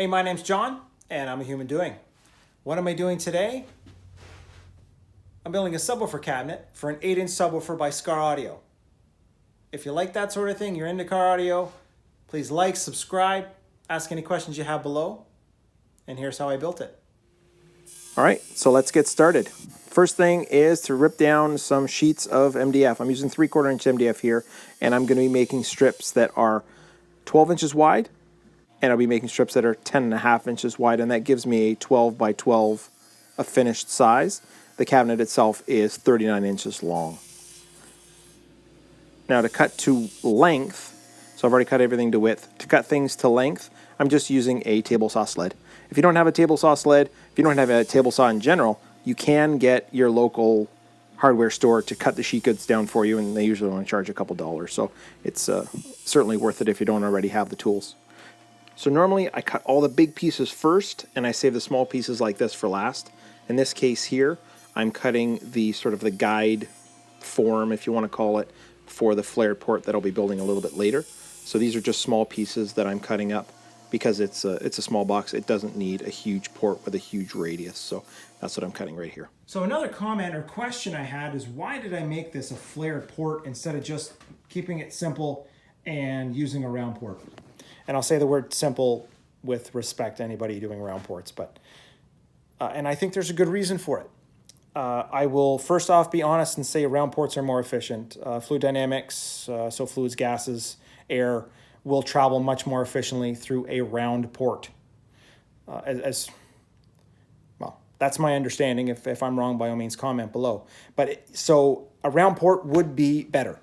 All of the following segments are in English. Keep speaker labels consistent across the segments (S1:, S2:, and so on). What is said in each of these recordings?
S1: Hey, my name's John, and I'm a human doing. What am I doing today? I'm building a subwoofer cabinet for an 8-inch subwoofer by Skar Audio. If you like that sort of thing, you're into car audio, please like, subscribe, ask any questions you have below, and here's how I built it.
S2: All right, so let's get started. First thing is to rip down some sheets of MDF. I'm using 3/4 inch MDF here, and I'm going to be making strips that are 12 inches wide, and I'll be making strips that are 10.5 inches wide, and that gives me a 12 by 12 a finished size. The cabinet itself is 39 inches long. Now to cut to length, so I've already cut everything to width. To cut things to length, I'm just using a table saw sled. If you don't have a table saw sled, if you don't have a table saw in general, you can get your local hardware store to cut the sheet goods down for you, and they usually only charge a couple dollars. So it's certainly worth it if you don't already have the tools. So normally I cut all the big pieces first, and I save the small pieces like this for last. In this case here, I'm cutting the sort of the guide form, if you want to call it, for the flared port that I'll be building a little bit later. So these are just small pieces that I'm cutting up because it's a small box. It doesn't need a huge port with a huge radius. So that's what I'm cutting right here.
S1: So another comment or question I had is, why did I make this a flared port instead of just keeping it simple and using a round port? And I'll say the word simple with respect to anybody doing round ports, but and I think there's a good reason for it. I will first off be honest and say round ports are more efficient. Fluid dynamics, so fluids, gases, air, will travel much more efficiently through a round port. Well, that's my understanding. If I'm wrong, by all means, comment below. So a round port would be better.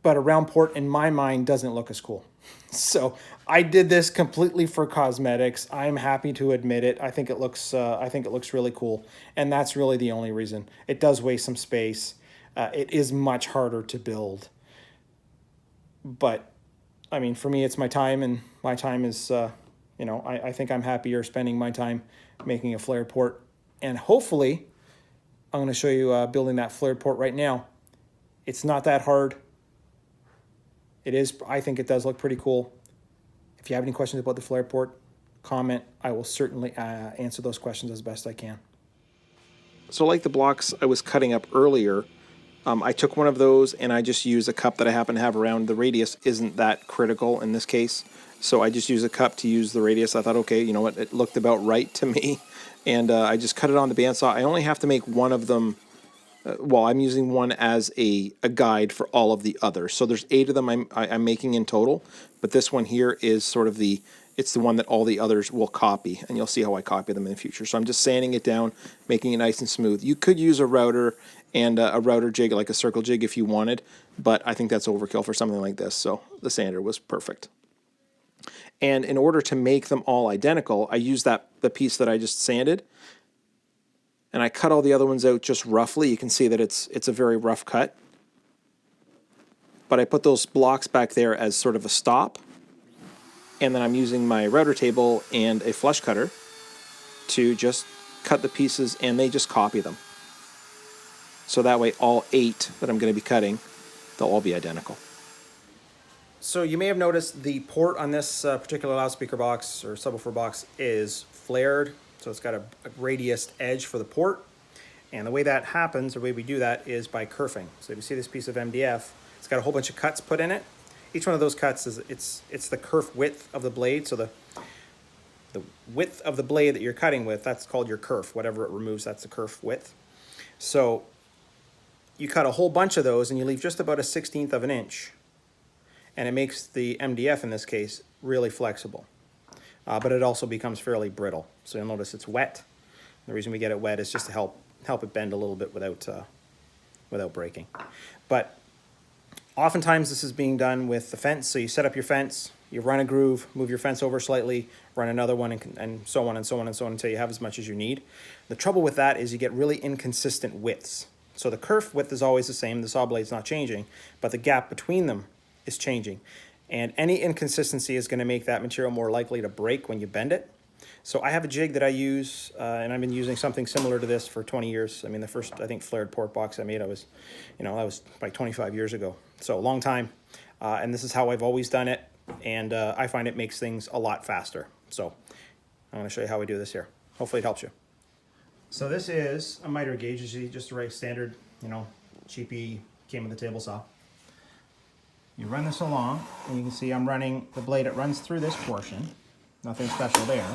S1: But a round port, in my mind, doesn't look as cool. So I did this completely for cosmetics. I'm happy to admit it. I think it looks really cool, and that's really the only reason. It does waste some space. It is much harder to build. But I mean, for me, it's my time, and my time is, I think I'm happier spending my time making a flared port. And hopefully, I'm going to show you building that flared port right now. It's not that hard. It is, I think it does look pretty cool. If you have any questions about the flared port, comment. I will certainly answer those questions as best I can.
S2: So like the blocks I was cutting up earlier, I took one of those and I just used a cup that I happen to have around. The radius isn't that critical in this case, so I just used a cup to use the radius. I thought, okay, you know what, it looked about right to me, and I just cut it on the bandsaw. I only have to make one of them. I'm using one as a guide for all of the others. So there's 8 of them I'm making in total, but this one here is sort of it's the one that all the others will copy, and you'll see how I copy them in the future. So I'm just sanding it down, making it nice and smooth. You could use a router and a router jig, like a circle jig if you wanted, but I think that's overkill for something like this, so the sander was perfect. And in order to make them all identical, I used the piece that I just sanded, and I cut all the other ones out just roughly. You can see that it's a very rough cut. But I put those blocks back there as sort of a stop. And then I'm using my router table and a flush cutter to just cut the pieces, and they just copy them. So that way all 8 that I'm going to be cutting, they'll all be identical.
S1: So you may have noticed the port on this particular loudspeaker box or subwoofer box is flared. So it's got a radiused edge for the port. And the way that happens, the way we do that, is by kerfing. So if you see this piece of MDF, it's got a whole bunch of cuts put in it. Each one of those cuts is it's the kerf width of the blade. So the width of the blade that you're cutting with, that's called your kerf. Whatever it removes, that's the kerf width. So you cut a whole bunch of those, and you leave just about a 1/16 of an inch. And it makes the MDF, in this case, really flexible. But it also becomes fairly brittle. So you'll notice it's wet. The reason we get it wet is just to help it bend a little bit without breaking. But oftentimes this is being done with the fence. So you set up your fence, you run a groove, move your fence over slightly, run another one, and so on and so on and so on until you have as much as you need. The trouble with that is you get really inconsistent widths. So the kerf width is always the same, the saw blade's not changing, but the gap between them is changing. And any inconsistency is going to make that material more likely to break when you bend it. So I have a jig that I use, and I've been using something similar to this for 20 years. I mean, the first, I think, flared port box I made, that was like 25 years ago. So a long time. And this is how I've always done it. and I find it makes things a lot faster. So I'm going to show you how we do this here. Hopefully it helps you. So this is a miter gauge, just a right standard, cheapy, came with the table saw. You run this along, and you can see I'm running the blade. It runs through this portion. Nothing special there.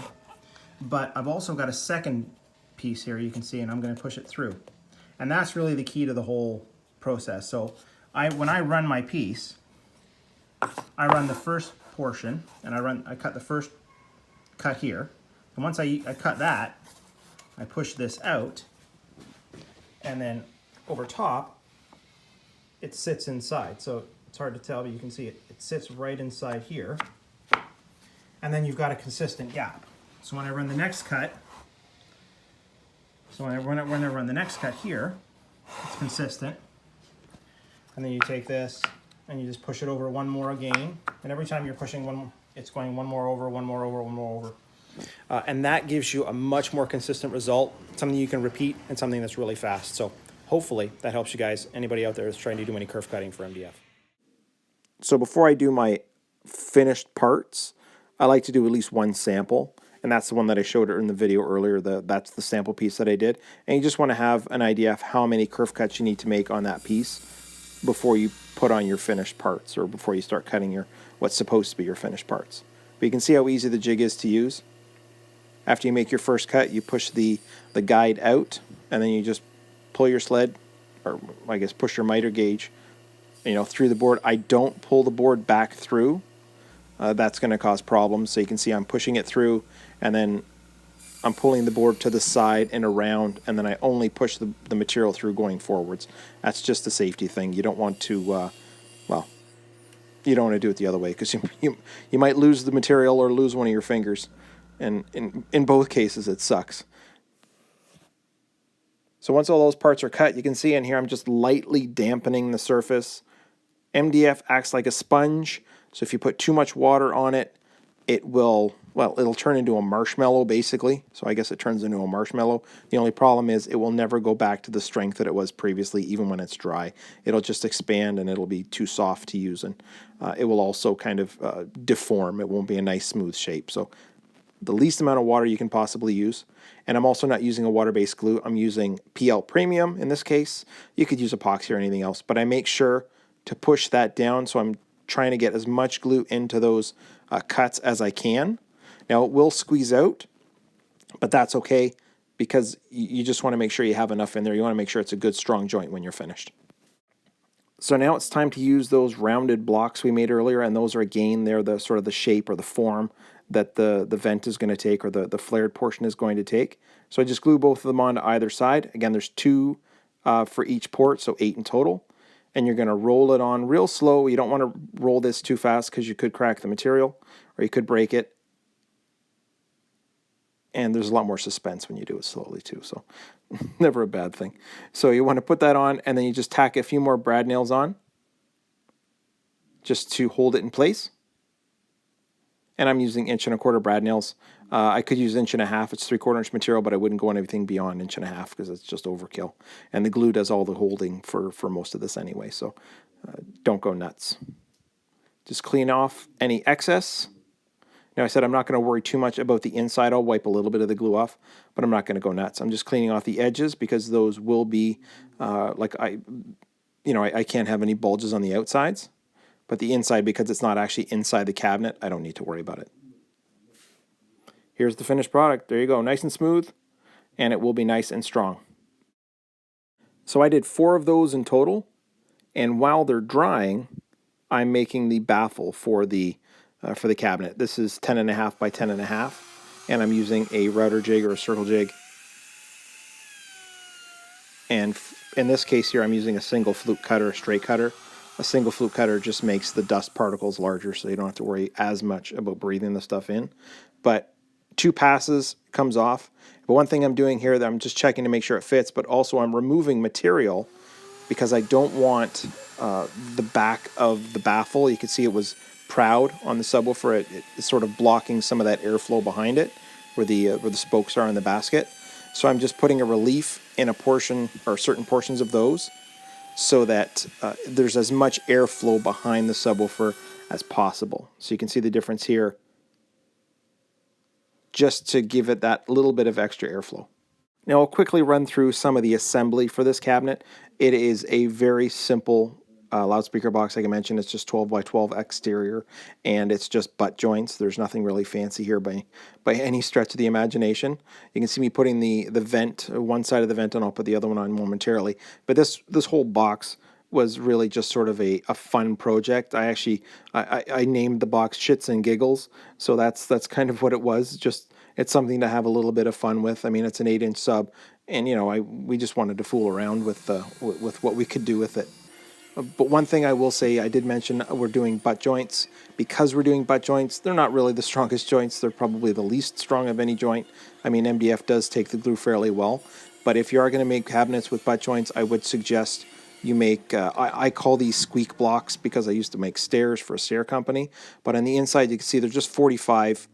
S1: But I've also got a second piece here you can see, and I'm going to push it through. And that's really the key to the whole process. So when I run my piece, I run the first portion, and I cut the first cut here. And once I cut that, I push this out, and then over top, it sits inside. So it's hard to tell, but you can see it sits right inside here. And then you've got a consistent gap. So when I run the next cut, when I run the next cut here, it's consistent. And then you take this and you just push it over one more again. And every time you're pushing one, it's going one more over, one more over, one more over. And that gives you a much more consistent result, something you can repeat and something that's really fast. So hopefully that helps you guys, anybody out there that's trying to do any kerf cutting for MDF.
S2: So before I do my finished parts, I like to do at least one sample. And that's the one that I showed in the video earlier. That's the sample piece that I did. And you just want to have an idea of how many kerf cuts you need to make on that piece before you put on your finished parts, or before you start cutting what's supposed to be your finished parts. But you can see how easy the jig is to use. After you make your first cut, you push the guide out, and then you just pull your sled, or I guess push your miter gauge, through the board. I don't pull the board back through. That's going to cause problems. So you can see I'm pushing it through, and then I'm pulling the board to the side and around, and then I only push the material through going forwards. That's just a safety thing. You don't want to, you don't want to do it the other way, because you might lose the material or lose one of your fingers. And in both cases, it sucks. So once all those parts are cut, you can see in here I'm just lightly dampening the surface. MDF acts like a sponge, so if you put too much water on it, it'll turn into a marshmallow, basically. So I guess it turns into a marshmallow. The only problem is it will never go back to the strength that it was previously, even when it's dry. It'll just expand, and it'll be too soft to use, and it will also kind of deform. It won't be a nice, smooth shape. So the least amount of water you can possibly use. And I'm also not using a water-based glue. I'm using PL Premium in this case. You could use epoxy or anything else, but I make sure to push that down, so I'm trying to get as much glue into those cuts as I can. Now, it will squeeze out, but that's okay, because you just want to make sure you have enough in there. You want to make sure it's a good, strong joint when you're finished. So now it's time to use those rounded blocks we made earlier, and those are, again, they're the sort of the shape or the form that the vent is going to take, or the flared portion is going to take. So I just glue both of them onto either side. Again, there's 2 for each port, so 8 in total. And you're going to roll it on real slow. You don't want to roll this too fast, because you could crack the material, or you could break it. And there's a lot more suspense when you do it slowly too, so never a bad thing. So you want to put that on, and then you just tack a few more brad nails on just to hold it in place. And I'm using 1 1/4" brad nails. I could use 1 1/2". It's 3/4 inch material, but I wouldn't go on anything beyond 1 1/2 because it's just overkill. And the glue does all the holding for most of this anyway, so don't go nuts. Just clean off any excess. Now, I said I'm not going to worry too much about the inside. I'll wipe a little bit of the glue off, but I'm not going to go nuts. I'm just cleaning off the edges, because those will be, I can't have any bulges on the outsides. But the inside, because it's not actually inside the cabinet, I don't need to worry about it. Here's the finished product. There you go, nice and smooth, and it will be nice and strong. So I did 4 of those in total, and while they're drying, I'm making the baffle for the cabinet. This is 10.5 by 10.5, and I'm using a router jig or a circle jig. And in this case here, I'm using a single flute cutter, a straight cutter. A single flute cutter just makes the dust particles larger, so you don't have to worry as much about breathing the stuff in. But 2 passes comes off. But one thing I'm doing here, that I'm just checking to make sure it fits, but also I'm removing material, because I don't want the back of the baffle. You can see it was proud on the subwoofer. It's sort of blocking some of that airflow behind it, where the spokes are in the basket. So I'm just putting a relief in a portion, or certain portions of those, so that there's as much airflow behind the subwoofer as possible. So you can see the difference here, just to give it that little bit of extra airflow. Now I'll quickly run through some of the assembly for this cabinet. It is a very simple loudspeaker box. Like I mentioned, it's just 12 by 12 exterior, and it's just butt joints. There's nothing really fancy here by any stretch of the imagination. You can see me putting the vent, one side of the vent, and I'll put the other one on momentarily. But this whole box was really just sort of a fun project. I named the box Shits and Giggles, so that's kind of what it was. Just, it's something to have a little bit of fun with. I mean, it's an 8-inch sub, and you know, we just wanted to fool around with what we could do with it. But one thing I will say, I did mention we're doing butt joints. Because we're doing butt joints, they're not really the strongest joints. They're probably the least strong of any joint. I mean, MDF does take the glue fairly well, but if you are going to make cabinets with butt joints, I would suggest you make, I call these squeak blocks because I used to make stairs for a stair company, but on the inside you can see they're just 45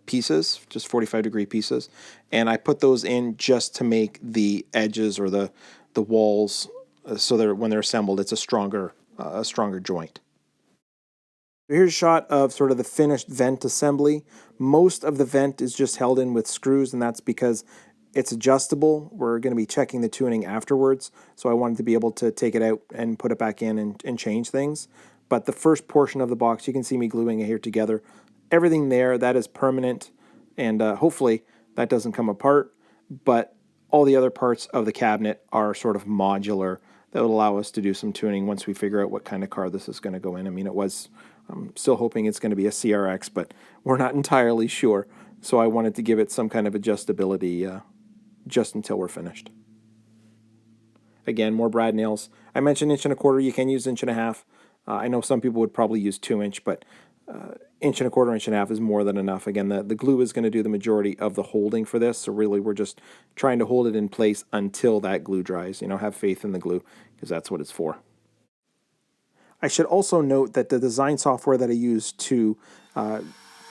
S2: pieces, just 45-degree pieces, and I put those in just to make the edges or the walls so that when they're assembled, it's a stronger joint. Here's a shot of sort of the finished vent assembly. Most of the vent is just held in with screws, and that's because it's adjustable. We're going to be checking the tuning afterwards, so I wanted to be able to take it out and put it back in and change things. But the first portion of the box, you can see me gluing it here together. Everything there, that is permanent, and hopefully that doesn't come apart. But all the other parts of the cabinet are sort of modular. That will allow us to do some tuning once we figure out what kind of car this is going to go in. I mean, I'm still hoping it's going to be a CRX, but we're not entirely sure. So I wanted to give it some kind of adjustability just until we're finished. Again, more brad nails. I mentioned 1.25 inch. You can use 1.5 inch. I know some people would probably use 2 inch, but 1.25 inch, 1.5 inch is more than enough. Again, the glue is going to do the majority of the holding for this, so really we're just trying to hold it in place until that glue dries. You know, have faith in the glue, because that's what it's for. I should also note that the design software that I use to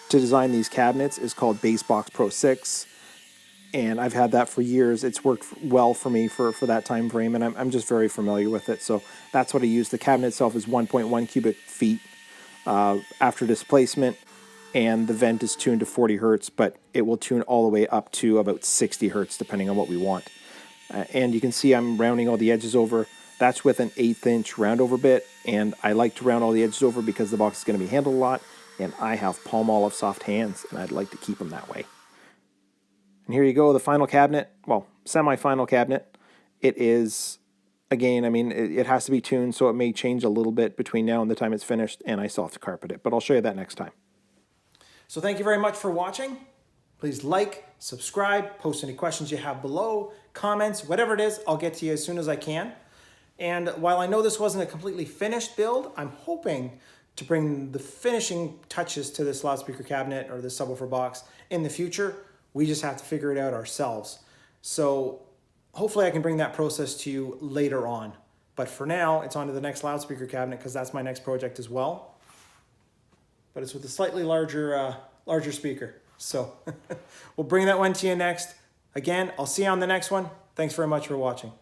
S2: design these cabinets is called Basebox Pro 6, and I've had that for years. It's worked well for me for that time frame, and I'm just very familiar with it, so that's what I use. The cabinet itself is 1.1 cubic feet after displacement, and the vent is tuned to 40 hertz, but it will tune all the way up to about 60 hertz depending on what we want. And you can see I'm rounding all the edges over. That's with an 1/8 inch round over bit, and I like to round all the edges over because the box is going to be handled a lot, and I have Palmolive soft hands, and I'd like to keep them that way. And here you go, the final cabinet, well, semi-final cabinet. It is, again, I mean, it has to be tuned, so it may change a little bit between now and the time it's finished, and I still have to carpet it, but I'll show you that next time. So thank you very much for watching. Please like, subscribe, post any questions you have below, comments, whatever it is, I'll get to you as soon as I can. And while I know this wasn't a completely finished build, I'm hoping to bring the finishing touches to this loudspeaker cabinet or this subwoofer box in the future. We just have to figure it out ourselves. So hopefully I can bring that process to you later on. But for now, it's on to the next loudspeaker cabinet because that's my next project as well. But it's with a slightly larger speaker. So we'll bring that one to you next. Again, I'll see you on the next one. Thanks very much for watching.